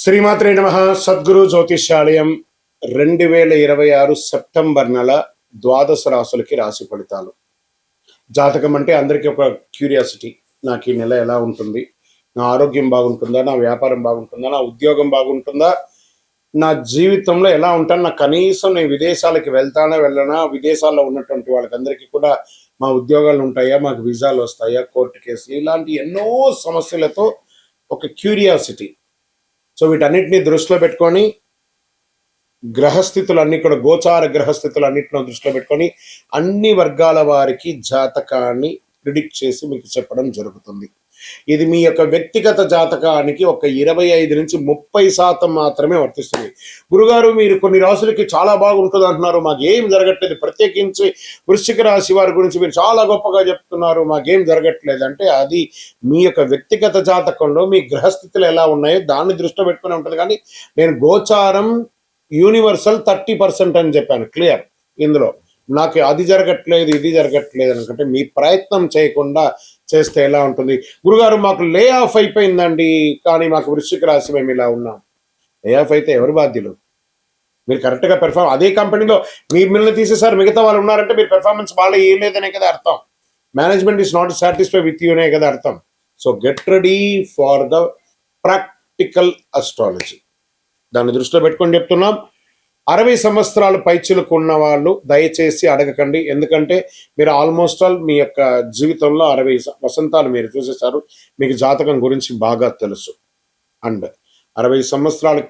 శ్రీమాత్రే నమః. సద్గురు జ్యోతిష్యాలయం 2026 సెప్టెంబర్ నెల ద్వాదశ రాశులకి రాశి ఫలితాలు. జాతకం అంటే అందరికీ ఒక క్యూరియాసిటీ. నాకు ఈ నెల ఎలా ఉంటుంది, నా ఆరోగ్యం బాగుంటుందా, నా వ్యాపారం బాగుంటుందా, నా ఉద్యోగం బాగుంటుందా, నా జీవితంలో ఎలా ఉంటాను, నా కనీసం నేను విదేశాలకి వెళ్తానా వెళ్ళనా, విదేశాల్లో ఉన్నటువంటి వాళ్ళకందరికీ కూడా మా ఉద్యోగాలు ఉంటాయా, మాకు వీసాలు వస్తాయా, కోర్టు కేసులు, ఇలాంటి ఎన్నో సమస్యలతో ఒక క్యూరియాసిటీ. సో వీటన్నిటిని దృష్టిలో పెట్టుకొని గ్రహస్థితులన్నీ కూడా గోచార గ్రహస్థితులు అన్నింటిలో దృష్టిలో పెట్టుకొని అన్ని వర్గాల వారికి జాతకాన్ని ప్రిడిక్ట్ చేసి మీకు చెప్పడం జరుగుతుంది. ఇది మీ యొక్క వ్యక్తిగత జాతకానికి ఒక 25 నుంచి 30% మాత్రమే వర్తిస్తుంది. గురుగారు, మీరు కొన్ని రాశులకి చాలా బాగుంటుంది అంటున్నారు, మాకేం జరగట్లేదు, ప్రత్యేకించి వృశ్చిక రాశి వారి గురించి మీరు చాలా గొప్పగా చెప్తున్నారు, మాకేం జరగట్లేదు అంటే అది మీ యొక్క వ్యక్తిగత జాతకంలో మీ గ్రహస్థితులు ఎలా ఉన్నాయో దాన్ని దృష్టిలో పెట్టుకుని ఉంటుంది. కానీ నేను గోచారం యూనివర్సల్ 30% అని చెప్పాను, క్లియర్. ఇందులో నాకు అది జరగట్లేదు ఇది జరగట్లేదు అనుకుంటే మీ ప్రయత్నం చేయకుండా చేస్తే ఎలా ఉంటుంది. గురుగారు, మాకు లే ఆఫ్ అయిపోయిందండి, కానీ మాకు వృశ్చిక రాశి మేము ఇలా ఉన్నాం. లే ఆఫ్ అయితే ఎవరు బాధ్యులు? మీరు కరెక్ట్గా అదే కంపెనీలో మిమ్మల్ని తీసేసారు, మిగతా వాళ్ళు ఉన్నారంటే మీరు పెర్ఫార్మెన్స్ బాగా వేయలేదనే కదా అర్థం. Management is not satisfy with యూనే కదా అర్థం. So get ready for the practical astrology. దాన్ని దృష్టిలో పెట్టుకొని చెప్తున్నాం. 60 సంవత్సరాలు పైచిలకు ఉన్న వాళ్ళు దయచేసి అడగకండి, ఎందుకంటే మీరు ఆల్మోస్ట్ ఆల్ మీ యొక్క జీవితంలో 60 వసంతాలు మీరు చూసేశారు, మీకు జాతకం గురించి బాగా తెలుసు. అండ్ 60 సంవత్సరాలు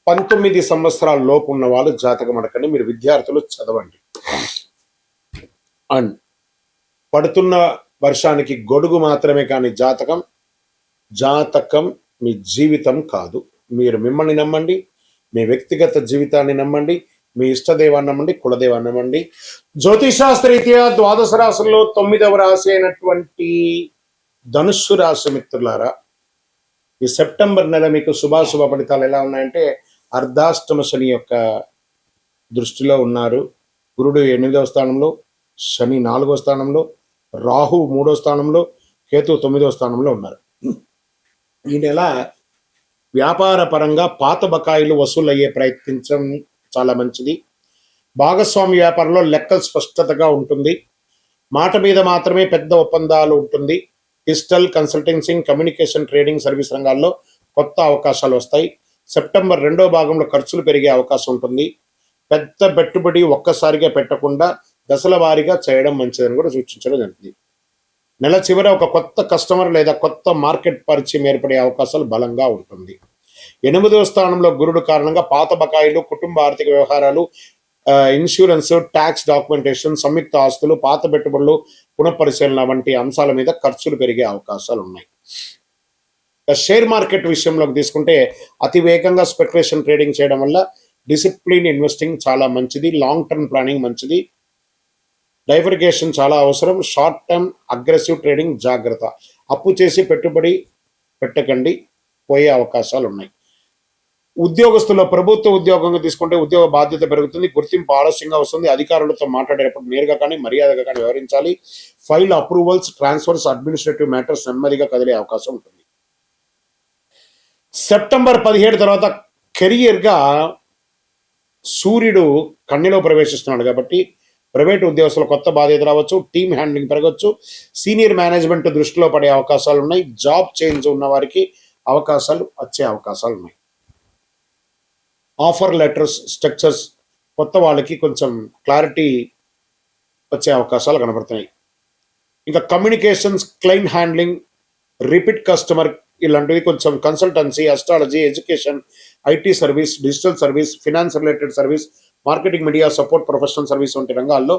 19 సంవత్సరాల లోపు ఉన్న వాళ్ళు జాతకం అడగండి, మీరు విద్యార్థులు చదవండి. అండ్ పడుతున్న వర్షానికి గొడుగు మాత్రమే, కానీ జాతకం మీ జీవితం కాదు. మీరు మిమ్మల్ని నమ్మండి, మీ వ్యక్తిగత జీవితాన్ని నమ్మండి, మీ ఇష్టదేవాన్ని నమ్మండి, కులదేవాన్ని నమ్మండి. జ్యోతిషాస్త్రరీత్యా ద్వాదశ రాశుల్లో 9వ రాశి అయినటువంటి ధనుస్సు రాశి మిత్రులారా, ఈ సెప్టెంబర్ నెల మీకు శుభాశుభ ఫలితాలు ఎలా ఉన్నాయంటే, అర్ధాష్టమ శని యొక్క దృష్టిలో ఉన్నారు. గురుడు 8వ స్థానంలో, శని 4వ స్థానంలో, రాహు 3వ స్థానంలో, కేతు 9వ స్థానంలో ఉన్నారు. ఈ నెల వ్యాపార పరంగా పాత బకాయిలు వసూలయ్యే ప్రయత్నించడం చాలా మంచిది. భాగస్వామి వ్యాపారంలో లెక్కలు స్పష్టతగా ఉంటుంది. మాట మీద మాత్రమే పెద్ద ఒప్పందాలు ఉంటుంది. Digital consultancy, communication, trading, service రంగాల్లో కొత్త అవకాశాలు వస్తాయి. సెప్టెంబర్ 2వ భాగంలో ఖర్చులు పెరిగే అవకాశం ఉంటుంది. పెద్ద పెట్టుబడి ఒక్కసారిగా పెట్టకుండా దశల వారీగా చేయడం మంచిదని కూడా సూచించడం జరిగింది. నెల చివర ఒక కొత్త కస్టమర్ లేదా కొత్త మార్కెట్ పరిచయం ఏర్పడే అవకాశాలు బలంగా ఉంటుంది. 8వ స్థానంలో గురుడు కారణంగా పాత బకాయిలు, కుటుంబ ఆర్థిక వ్యవహారాలు, ఇన్సూరెన్స్, ట్యాక్స్ డాక్యుమెంటేషన్, సంయుక్త ఆస్తులు, పాత పెట్టుబడులు, పునఃపరిశీలన వంటి అంశాల మీద ఖర్చులు పెరిగే అవకాశాలు ఉన్నాయి. షేర్ మార్కెట్ విషయంలోకి తీసుకుంటే అతి వేగంగా స్పెక్యులేషన్ ట్రేడింగ్ చేయడం వల్ల డిసిప్లిన్ ఇన్వెస్టింగ్ చాలా మంచిది. లాంగ్ టర్మ్ ప్లానింగ్ మంచిది. డైవర్గేషన్ చాలా అవసరం. షార్ట్ టర్మ్ అగ్రెసివ్ ట్రేడింగ్ జాగ్రత్త. అప్పు చేసి పెట్టుబడి పెట్టకండి, పోయే అవకాశాలు ఉన్నాయి. ఉద్యోగస్తుల్లో ప్రభుత్వ ఉద్యోగంగా తీసుకుంటే ఉద్యోగ బాధ్యత పెరుగుతుంది, గుర్తింపు ఆలస్యంగా వస్తుంది. అధికారులతో మాట్లాడేటప్పుడు నేరుగా కానీ మర్యాదగా కానీ వ్యవహరించాలి. File approvals, transfers, administrative matters నెమ్మదిగా కదిలే అవకాశం ఉంటుంది. సెప్టెంబర్ 17 తర్వాత కెరియర్గా సూర్యుడు కన్యలో ప్రవేశిస్తున్నాడు కాబట్టి ప్రైవేట్ ఉద్యోగస్తులు కొత్త బాధ్యత రావచ్చు, టీమ్ హ్యాండ్లింగ్ పెరగవచ్చు, సీనియర్ మేనేజ్మెంట్ దృష్టిలో పడే అవకాశాలు ఉన్నాయి. జాబ్ చేంజ్ ఉన్న వారికి అవకాశాలు వచ్చే అవకాశాలు ఉన్నాయి. ఆఫర్ లెటర్స్, స్ట్రక్చర్స్ కొత్త వాళ్ళకి కొంచెం క్లారిటీ వచ్చే అవకాశాలు కనబడుతున్నాయి. ఇంకా communications, client handling, repeat customer ఇలాంటివి కొంచెం consultancy, astrology, education, IT service, digital service, finance related service, marketing, media support, professional service వంటి రంగాల్లో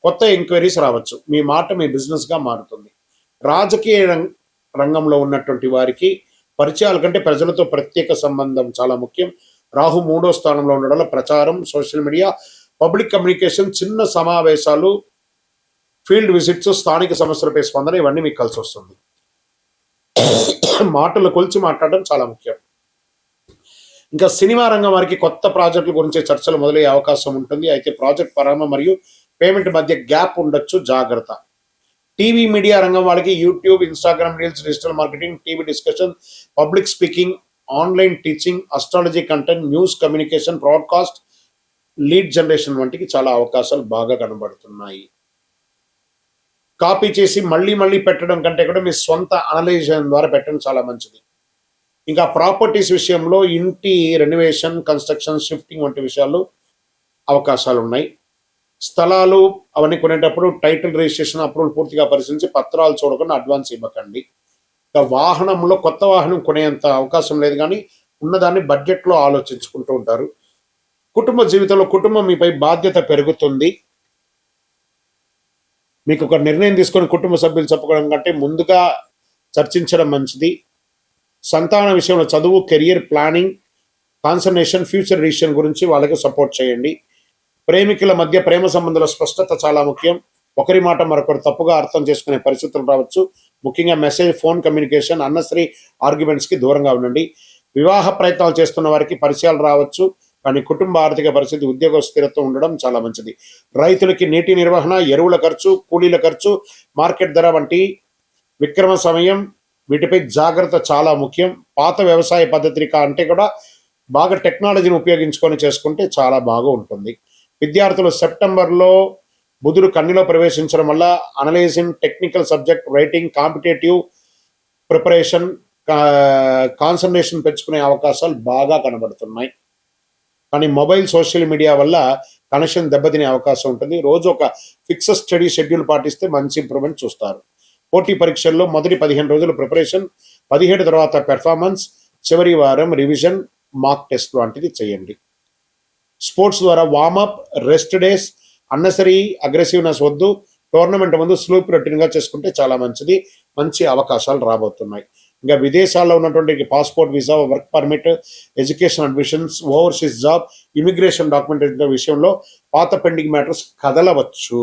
కొత్త ఎంక్వైరీస్ రావచ్చు. మీ మాట మీ బిజినెస్గా మారుతుంది. రాజకీయ రంగంలో ఉన్నటువంటి వారికి పరిచయాల కంటే ప్రజలతో ప్రత్యేక సంబంధం చాలా ముఖ్యం. రాహు 3వ స్థానంలో ఉండడం వల్ల ప్రచారం, సోషల్ మీడియా, పబ్లిక్ కమ్యూనికేషన్, చిన్న సమావేశాలు, ఫీల్డ్ విజిట్స్, స్థానిక సమస్యలపై స్పందన ఇవన్నీ మీకు కలిసి వస్తుంది. మాటలు కొలిచి మాట్లాడడం చాలా ముఖ్యం. ఇంకా సినిమా రంగం వారికి కొత్త ప్రాజెక్టుల గురించి చర్చలు మొదలయ్యే అవకాశం ఉంటుంది. అయితే ప్రాజెక్ట్ ప్రారంభం మరియు పేమెంట్ మధ్య గ్యాప్ ఉండొచ్చు, జాగ్రత్త. టీవీ మీడియా రంగం వాళ్ళకి YouTube, Instagram reels, digital marketing, TV discussion, public speaking, online teaching, astrology content, news communication, broadcast, lead generation వంటికి చాలా అవకాశాలు బాగా కనబడుతున్నాయి. కాపీ చేసి మళ్ళీ మళ్ళీ పెట్టడం కంటే కూడా మీ సొంత అనలైజేషన్ ద్వారా పెట్టడం చాలా మంచిది. ఇంకా ప్రాపర్టీస్ విషయంలో ఇంటి రెనోవేషన్, కన్స్ట్రక్షన్, షిఫ్టింగ్ వంటి విషయాలు అవకాశాలు ఉన్నాయి. స్థలాలు అవన్నీ కొనేటప్పుడు టైటిల్ రిజిస్ట్రేషన్ అప్రూవల్ పూర్తిగా పరిశీలించి పత్రాలు చూడకుండా అడ్వాన్స్ ఇవ్వకండి. ఇంకా వాహనంలో కొత్త వాహనం కొనేంత అవకాశం లేదు, కానీ ఉన్నదాన్ని బడ్జెట్లో ఆలోచించుకుంటూ ఉంటారు. కుటుంబ జీవితంలో కుటుంబం మీపై బాధ్యత పెరుగుతుంది. మీకు ఒక నిర్ణయం తీసుకొని కుటుంబ సభ్యులు చెప్పుకోవడం కంటే ముందుగా చర్చించడం మంచిది. సంతాన విషయంలో చదువు, career planning, concentration, future decision గురించి వాళ్ళకి సపోర్ట్ చేయండి. ప్రేమికుల మధ్య ప్రేమ సంబంధాల స్పష్టత చాలా ముఖ్యం. ఒకరి మాట మరొకరు తప్పుగా అర్థం చేసుకునే పరిస్థితులు రావచ్చు. ముఖ్యంగా మెసేజ్, ఫోన్ కమ్యూనికేషన్, అన్నెసరీ ఆర్గ్యుమెంట్స్కి దూరంగా ఉండండి. వివాహ ప్రయత్నాలు చేస్తున్న వారికి పరిచయాలు రావచ్చు, కానీ కుటుంబ ఆర్థిక పరిస్థితి, ఉద్యోగ స్థిరత్వం ఉండడం చాలా మంచిది. రైతులకి నీటి నిర్వహణ, ఎరువుల ఖర్చు, కూలీల ఖర్చు, మార్కెట్ ధర వంటి విక్రమ సమయం వీటిపై జాగ్రత్త చాలా ముఖ్యం. పాత వ్యవసాయ పద్ధతి అంటే కూడా బాగా టెక్నాలజీని ఉపయోగించుకొని చేసుకుంటే చాలా బాగా ఉంటుంది. విద్యార్థులు సెప్టెంబర్లో బుధుడు కన్యలో ప్రవేశించడం వల్ల analysing, technical subject, writing, competitive preparation, concentration పెంచుకునే అవకాశాలు బాగా కనబడుతున్నాయి. కానీ మొబైల్, సోషల్ మీడియా వల్ల కనెక్షన్ దెబ్బతినే అవకాశం ఉంటుంది. రోజు ఒక ఫిక్స్డ్ స్టడీ షెడ్యూల్ పాటిస్తే మంచి ఇంప్రూవ్మెంట్ చూస్తారు. పోటీ పరీక్షల్లో మొదటి 15 రోజులు ప్రిపరేషన్, 17 తర్వాత పెర్ఫార్మెన్స్, చివరి వారం రివిజన్, మాక్ టెస్ట్ వంటిది చేయండి. స్పోర్ట్స్ ద్వారా warmup, rest days, unnecessary aggressiveness వద్దు. టోర్నమెంట్ ముందు స్లీప్ రొటీన్గా చేసుకుంటే చాలా మంచిది. మంచి అవకాశాలు రాబోతున్నాయి. ఇంకా విదేశాల్లో ఉన్నటువంటి passport, visa, work permit, education admissions, overseas job, immigration documentation విషయంలో పాత పెండింగ్ మ్యాటర్స్ కదలవచ్చు.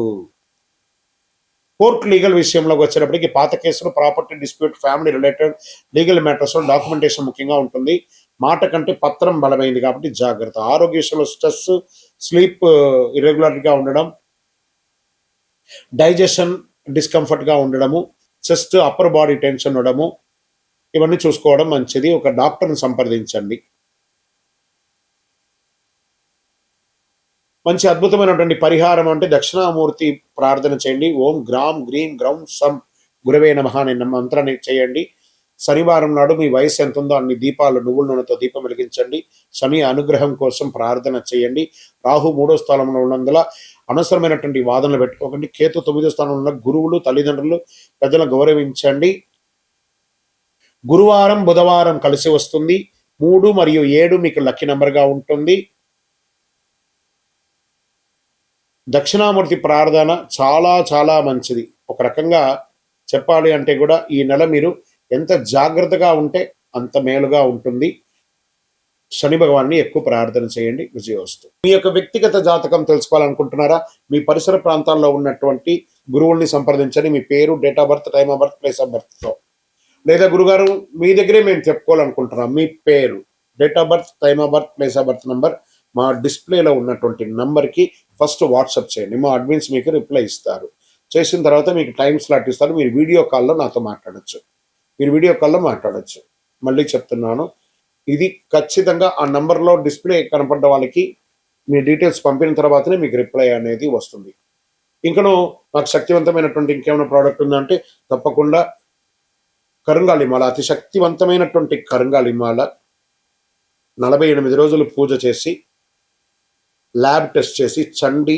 కోర్ట్ లీగల్ విషయంలోకి వచ్చేటప్పటికి పాత కేసులు, property dispute, family related legal matters documentation ముఖ్యంగా ఉంటుంది. మాట కంటే పత్రం బలమైంది కాబట్టి జాగ్రత్త. ఆరోగ్య విషయంలో స్ట్రెస్, స్లీప్ ఇర్రెగ్యులర్గా ఉండడం, డైజెషన్ డిస్కంఫర్ట్గా ఉండడము, చెస్ట్, అప్పర్ బాడీ టెన్షన్ ఉండడము, ఇవన్నీ చూసుకోవడం మంచిది. ఒక డాక్టర్ని సంప్రదించండి. మంచి అద్భుతమైనటువంటి పరిహారం అంటే దక్షిణామూర్తి ప్రార్థన చేయండి. ఓం గ్రాం గ్రీం గ్రౌం సం గురవే నమః అనే మంత్రాన్ని చేయండి. శనివారం నాడు మీ వయసు ఎంత ఉందో అన్ని దీపాలు నువ్వుల నూనెతో దీపం వెలిగించండి. శని అనుగ్రహం కోసం ప్రార్థన చేయండి. రాహు 3వ స్థానంలో ఉన్నందున అనవసరమైనటువంటి వాదనలు పెట్టుకోకండి. కేతు 9వ స్థానంలో ఉన్న గురువులు, తల్లిదండ్రులు, పెద్దలను గౌరవించండి. గురువారం, బుధవారం కలిసి వస్తుంది. 3 మరియు 7 మీకు లక్కీ నెంబర్గా ఉంటుంది. దక్షిణామూర్తి ప్రార్థన చాలా చాలా మంచిది. ఒక రకంగా చెప్పాలి అంటే కూడా ఈ నెల మీరు ఎంత జాగ్రత్తగా ఉంటే అంత మేలుగా ఉంటుంది. శని భగవాన్ని ఎక్కువ ప్రార్థన చేయండి. విజయోస్తు. మీ యొక్క వ్యక్తిగత జాతకం తెలుసుకోవాలనుకుంటున్నారా? మీ పరిసర ప్రాంతాల్లో ఉన్నటువంటి గురువుల్ని సంప్రదించండి. మీ పేరు, date of birth, time of birth, place of బర్త్తో. లేదా గురుగారు మీ దగ్గరే మేము చెప్పుకోవాలనుకుంటున్నాం, మీ పేరు, date of birth, time of birth, place of birth number మా డిస్ప్లేలో ఉన్నటువంటి నంబర్కి ఫస్ట్ వాట్సాప్ చేయండి. మా అడ్మిన్స్ మీకు రిప్లై ఇస్తారు. చేసిన తర్వాత మీకు టైం స్లాట్ ఇస్తారు. మీరు వీడియో కాల్లో నాతో మాట్లాడచ్చు. మళ్ళీ చెప్తున్నాను, ఇది ఖచ్చితంగా ఆ నంబర్లో డిస్ప్లే కనపడ్డ వాళ్ళకి మీ డీటెయిల్స్ పంపిన తర్వాతనే మీకు రిప్లై అనేది వస్తుంది. ఇంకను నాకు శక్తివంతమైనటువంటి ఇంకేమైనా ప్రోడక్ట్ ఉందంటే తప్పకుండా కరుంగాలిమాల, అతి శక్తివంతమైనటువంటి కరుంగాలిమాల 48 రోజులు పూజ చేసి, ల్యాబ్ టెస్ట్ చేసి, చండి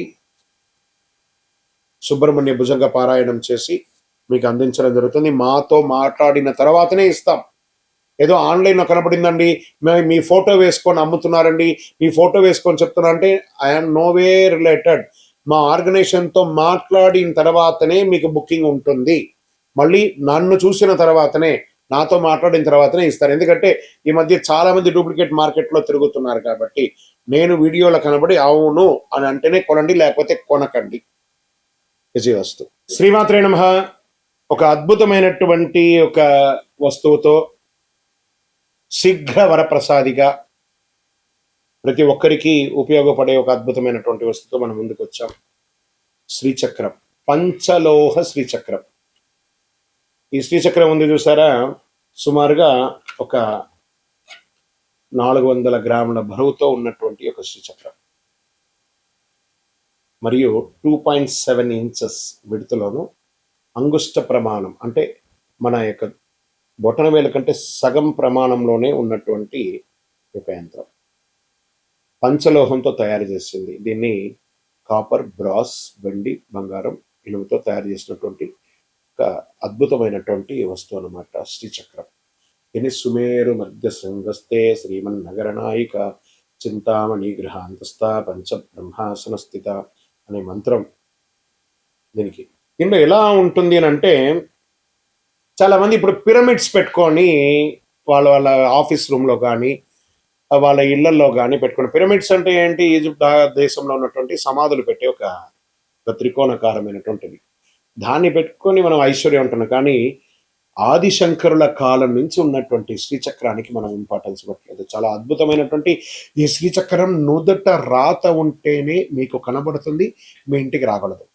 సుబ్రహ్మణ్య భుజంగ పారాయణం చేసి మీకు అందించడం జరుగుతుంది. మాతో మాట్లాడిన తర్వాతనే ఇస్తాం. ఏదో ఆన్లైన్లో కనపడిందండి, మీ ఫోటో వేసుకొని అమ్ముతున్నారండి, మీ ఫోటో వేసుకొని చెప్తున్నారంటే ఐఎమ్ నోవే రిలేటెడ్. మా ఆర్గనైజేషన్తో మాట్లాడిన తర్వాతనే మీకు బుకింగ్ ఉంటుంది. మళ్ళీ నన్ను చూసిన తర్వాతనే, నాతో మాట్లాడిన తర్వాతనే ఇస్తారు. ఎందుకంటే ఈ మధ్య చాలా మంది డూప్లికేట్ మార్కెట్లో తిరుగుతున్నారు కాబట్టి నేను వీడియోలో కనబడి అవును అని అంటేనే కొనండి, లేకపోతే కొనకండి. విజయవస్తు. శ్రీమాత్రే నమః. ఒక అద్భుతమైనటువంటి ఒక వస్తువుతో శీఘ్ర వరప్రసాదిగా ప్రతి ఒక్కరికి ఉపయోగపడే ఒక అద్భుతమైనటువంటి వస్తువుతో మనం ముందుకు వచ్చాం. శ్రీచక్రం, పంచలోహ శ్రీచక్రం. ఈ శ్రీచక్రం ఉంది చూసారా, సుమారుగా ఒక 400 గ్రాముల బరువుతో ఉన్నటువంటి ఒక శ్రీచక్రం మరియు 2.7 ఇంచెస్ విడుతులోను అంగుష్ట ప్రమాణం అంటే మన యొక్క బొటన వేలు కంటే సగం ప్రమాణంలోనే ఉన్నటువంటి ఒక యంత్రం పంచలోహంతో తయారు చేసింది. దీన్ని కాపర్, బ్రాస్, వెండి, బంగారం, ఇనుముతో తయారు చేసినటువంటి ఒక అద్భుతమైనటువంటి వస్తువు అన్నమాట శ్రీచక్రం. దీన్ని సుమేరు మధ్య శృంగస్తే శ్రీమన్నగర నాయిక చింతామణి గృహాంతస్థ పంచ బ్రహ్మాసన స్థిత అనే మంత్రం దీనికి. దీంట్లో ఎలా ఉంటుంది అని అంటే, చాలా మంది ఇప్పుడు పిరమిడ్స్ పెట్టుకొని వాళ్ళ వాళ్ళ ఆఫీస్ రూమ్లో కానీ వాళ్ళ ఇళ్లలో కానీ పెట్టుకుని, పిరమిడ్స్ అంటే ఏంటి, ఈజిప్ట్ దేశంలో ఉన్నటువంటి సమాధులు పెట్టే ఒక త్రికోణకారమైనటువంటిది. దాన్ని పెట్టుకొని మనం ఐశ్వర్యం ఉంటున్నాం. కానీ ఆదిశంకరుల కాలం నుంచి ఉన్నటువంటి శ్రీచక్రానికి మనం ఇంపార్టెన్స్ ఇవ్వట్లేదు. చాలా అద్భుతమైనటువంటి ఈ శ్రీచక్రం నుదుట రాత ఉంటేనే మీకు కనబడుతుంది, మీ ఇంటికి రాగలదు.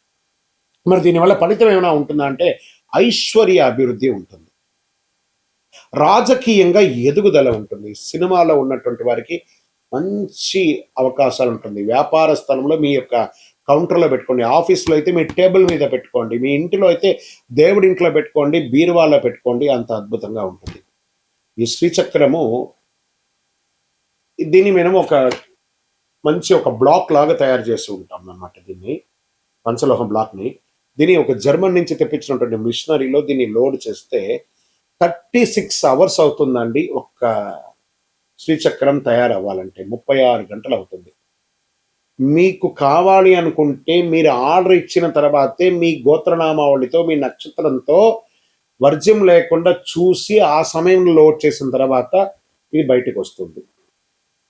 మరి దీనివల్ల ఫలితం ఏమైనా ఉంటుందా అంటే ఐశ్వర్య అభివృద్ధి ఉంటుంది, రాజకీయంగా ఎదుగుదల ఉంటుంది, సినిమాలో ఉన్నటువంటి వారికి మంచి అవకాశాలు ఉంటుంది, వ్యాపార స్థలంలో మీ యొక్క కౌంటర్లో పెట్టుకోండి, ఆఫీస్లో అయితే మీ టేబుల్ మీద పెట్టుకోండి, మీ ఇంటిలో అయితే దేవుడి ఇంట్లో పెట్టుకోండి, బీరువాలో పెట్టుకోండి, అంత అద్భుతంగా ఉంటుంది ఈ శ్రీచక్రము. దీన్ని మేము ఒక బ్లాక్ లాగా తయారు చేసి ఉంటాం అన్నమాట. దీన్ని పంచలోహం బ్లాక్ని దీన్ని ఒక జర్మన్ నుంచి తెప్పించినటువంటి మిషనరీలో దీన్ని లోడ్ చేస్తే 36 అవర్స్ అవుతుందండి ఒక్క శ్రీచక్రం తయారవ్వాలంటే. 36 గంటలు అవుతుంది. మీకు కావాలి అనుకుంటే మీరు ఆర్డర్ ఇచ్చిన తర్వాతే మీ గోత్రనామావళితో మీ నక్షత్రంతో వర్జ్యం లేకుండా చూసి ఆ సమయంలో లోడ్ చేసిన తర్వాత ఇది బయటకు వస్తుంది.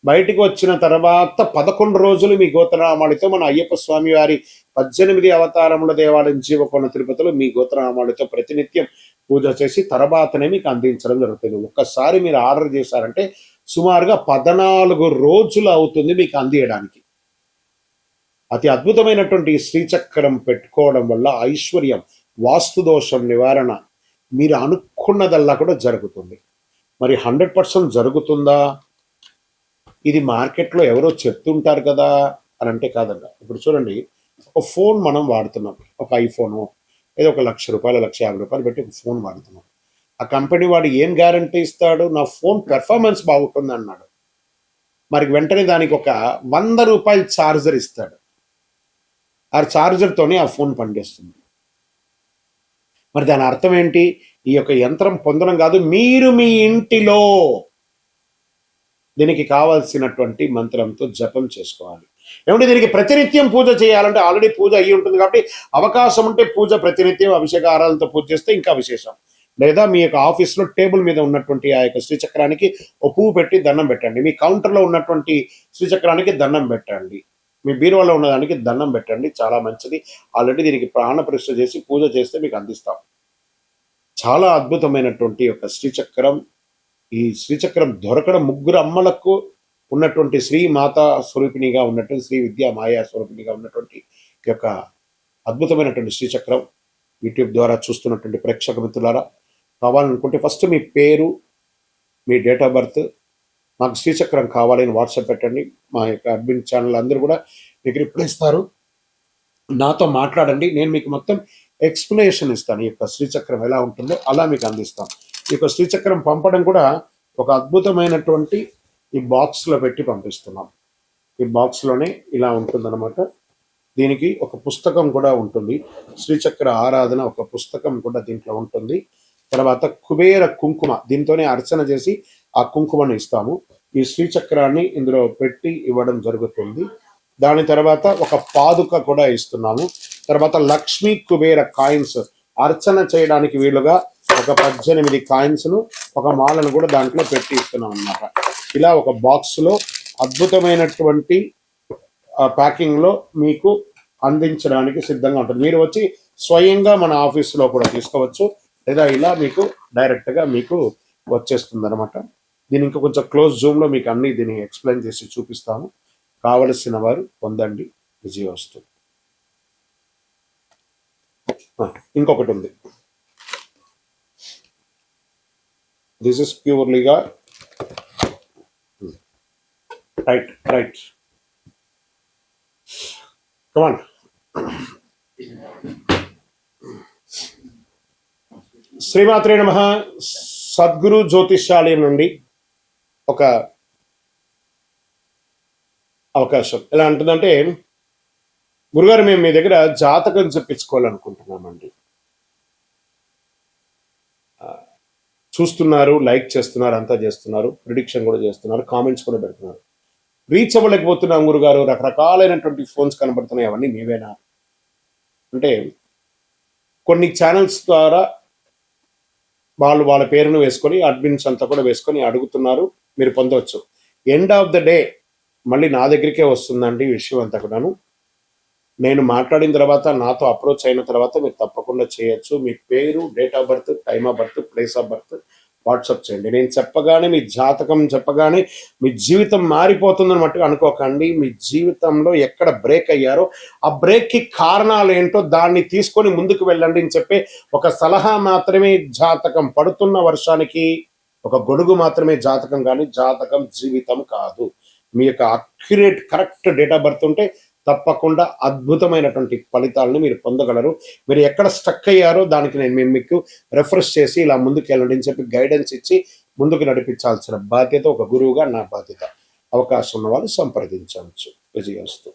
బయటకు వచ్చిన తర్వాత 11 రోజులు మీ గోత్రనామావళితో మన అయ్యప్ప స్వామి వారి 18 అవతారముల దేవాలయం జీవకోణ తిరుపతిలో మీ గోత్రనామావళితో ప్రతినిత్యం పూజ చేసి తర్వాతనే మీకు అందించడం జరుగుతుంది. ఒక్కసారి మీరు ఆర్డర్ చేశారంటే సుమారుగా 14 రోజులు అవుతుంది మీకు అందియడానికి. అతి అద్భుతమైనటువంటి శ్రీచక్రం పెట్టుకోవడం వల్ల ఐశ్వర్యం, వాస్తు దోషం నివారణ, మీరు అనుకున్నదల్లా కూడా జరుగుతుంది. మరి 100% జరుగుతుందా? ఇది మార్కెట్లో ఎవరో చెప్తుంటారు కదా అని అంటే కాదంట. ఇప్పుడు చూడండి, ఒక ఫోన్ మనం వాడుతున్నాం, ఒక ఐఫోను ఏదో ఒక ₹1,00,000 ₹1,50,000 పెట్టి ఒక ఫోన్ వాడుతున్నాం. ఆ కంపెనీ వాడు ఏం గ్యారంటీ ఇస్తాడు? నా ఫోన్ పెర్ఫార్మెన్స్ బాగుంటుంది అన్నాడు. మరి వెంటనే దానికి ఒక ₹100 ఛార్జర్ ఇస్తాడు. ఆ ఛార్జర్తోనే ఆ ఫోన్ పనిచేస్తుంది. మరి దాని అర్థం ఏంటి? ఈ యొక్క యంత్రం పొందడం కాదు, మీరు మీ ఇంటిలో దీనికి కావాల్సినటువంటి మంత్రంతో జపం చేసుకోవాలి. ఏమంటే దీనికి ప్రతినిత్యం పూజ చేయాలంటే ఆల్రెడీ పూజ అయ్యి ఉంటుంది కాబట్టి అవకాశం ఉంటే పూజ ప్రతినిత్యం అభిషేకారాలతో పూజ చేస్తే ఇంకా విశేషం. లేదా మీ యొక్క ఆఫీస్లో టేబుల్ మీద ఉన్నటువంటి ఆ యొక్క శ్రీచక్రానికి ఒక పువ్వు పెట్టి దండం పెట్టండి, మీ కౌంటర్లో ఉన్నటువంటి శ్రీచక్రానికి దండం పెట్టండి, మీ బీరువాలో ఉన్నదానికి దండం పెట్టండి. చాలా మంచిది. ఆల్రెడీ దీనికి ప్రాణ ప్రతిష్ఠ చేసి పూజ చేస్తే మీకు అందిస్తాం. చాలా అద్భుతమైనటువంటి యొక్క శ్రీచక్రం. ఈ శ్రీచక్రం దొరకడం 3 అమ్మలకు ఉన్నటువంటి శ్రీ మాతా స్వరూపిణిగా ఉన్నటువంటి శ్రీ విద్యా మాయా స్వరూపిణిగా ఉన్నటువంటి యొక్క అద్భుతమైనటువంటి శ్రీచక్రం యూట్యూబ్ ద్వారా చూస్తున్నటువంటి ప్రేక్షక మిత్రులారా, కావాలనుకుంటే ఫస్ట్ మీ పేరు, మీ డేట్ ఆఫ్ బర్త్, మాకు శ్రీచక్రం కావాలని వాట్సాప్ పెట్టండి. మా యొక్క అడ్మిన్ ఛానల్ అందరూ కూడా మీకు రిప్లై ఇస్తారు. నాతో మాట్లాడండి, నేను మీకు మొత్తం ఎక్స్ప్లెనేషన్ ఇస్తాను. ఈ యొక్క శ్రీచక్రం ఎలా ఉంటుందో అలా మీకు అందిస్తాం. ఈ యొక్క శ్రీచక్రం పంపడం కూడా ఒక అద్భుతమైనటువంటి ఈ బాక్స్లో పెట్టి పంపిస్తున్నాం. ఈ బాక్స్లోనే ఇలా ఉంటుందన్నమాట. దీనికి ఒక పుస్తకం కూడా ఉంటుంది, శ్రీచక్ర ఆరాధన ఒక పుస్తకం కూడా దీంట్లో ఉంటుంది. తర్వాత కుబేర కుంకుమ, దీంతోనే అర్చన చేసి ఆ కుంకుమను ఇస్తాము. ఈ శ్రీచక్రాన్ని ఇందులో పెట్టి ఇవ్వడం జరుగుతుంది. దాని తర్వాత ఒక పాదుక కూడా ఇస్తున్నాము. తర్వాత లక్ష్మీ కుబేర కాయిన్స్ అర్చన చేయడానికి వీలుగా ఒక 18 కాయిన్స్ను ఒక మాలను కూడా దాంట్లో పెట్టి ఇస్తున్నాం అన్నమాట. ఇలా ఒక బాక్స్లో అద్భుతమైనటువంటి ప్యాకింగ్లో మీకు అందించడానికి సిద్ధంగా ఉంటుంది. మీరు వచ్చి స్వయంగా మన ఆఫీసులో కూడా తీసుకోవచ్చు, లేదా ఇలా మీకు డైరెక్ట్గా మీకు వచ్చేస్తుంది అనమాట. దీని ఇంకా కొంచెం క్లోజ్ జూమ్లో మీకు అన్ని దీన్ని ఎక్స్ప్లెయిన్ చేసి చూపిస్తాము. కావలసిన వారు పొందండి. విజయవస్తు. ఇంకొకటి ఉంది, దిస్ ఇస్ ప్యూర్లీగా రైట్ రైట్ కమాన్. శ్రీమాత్రే నమః. సద్గురు జ్యోతిష్యాలయం నుండి ఒక అవకాశం. ఎలా అంటుందంటే, గురుగారు మేము మీ దగ్గర జాతకం చెప్పించుకోవాలనుకుంటున్నామండి. చూస్తున్నారు, లైక్ చేస్తున్నారు, అంతా చేస్తున్నారు, ప్రిడిక్షన్ కూడా చేస్తున్నారు, కామెంట్స్ కూడా పెడుతున్నారు. రీచ్ అవ్వలేకపోతున్నాం గురుగారు, రకరకాలైనటువంటి ఫోన్స్ కనబడుతున్నాయి, అవన్నీ మీవేనా అంటే, కొన్ని ఛానల్స్ ద్వారా వాళ్ళ పేరును వేసుకొని అడ్మిన్స్ అంతా కూడా వేసుకొని అడుగుతున్నారు, మీరు పొందవచ్చు. ఎండ్ ఆఫ్ ద డే మళ్ళీ నా దగ్గరికే వస్తుందండి విషయం అంతా కూడాను. నేను మాట్లాడిన తర్వాత, నాతో అప్రోచ్ అయిన తర్వాత మీరు తప్పకుండా చేయొచ్చు. మీ పేరు, date of birth, time of birth, place of birth WhatsApp చేయండి. నేను చెప్పగానే, మీ జాతకం చెప్పగానే మీ జీవితం మారిపోతుందన్నట్టు అనుకోకండి. మీ జీవితంలో ఎక్కడ బ్రేక్ అయ్యారో ఆ బ్రేక్కి కారణాలు ఏంటో దాన్ని తీసుకొని ముందుకు వెళ్ళండి అని చెప్పే ఒక సలహా మాత్రమే. జాతకం పడుతున్న వర్షానికి ఒక గొడుగు మాత్రమే జాతకం, కానీ జాతకం జీవితం కాదు. మీ యొక్క accurate correct date of birth ఉంటే తప్పకుండా అద్భుతమైనటువంటి ఫలితాలను మీరు పొందగలరు. మీరు ఎక్కడ స్టక్ అయ్యారో దానికి నేను మీకు రెఫరెన్స్ చేసి ఇలా ముందుకు వెళ్ళండి అని చెప్పి గైడెన్స్ ఇచ్చి ముందుకు నడిపించాల్సిన బాధ్యత ఒక గురువుగా నా బాధ్యత. అవకాశం ఉన్న వాళ్ళు సంప్రదించవచ్చు. విజయస్తు.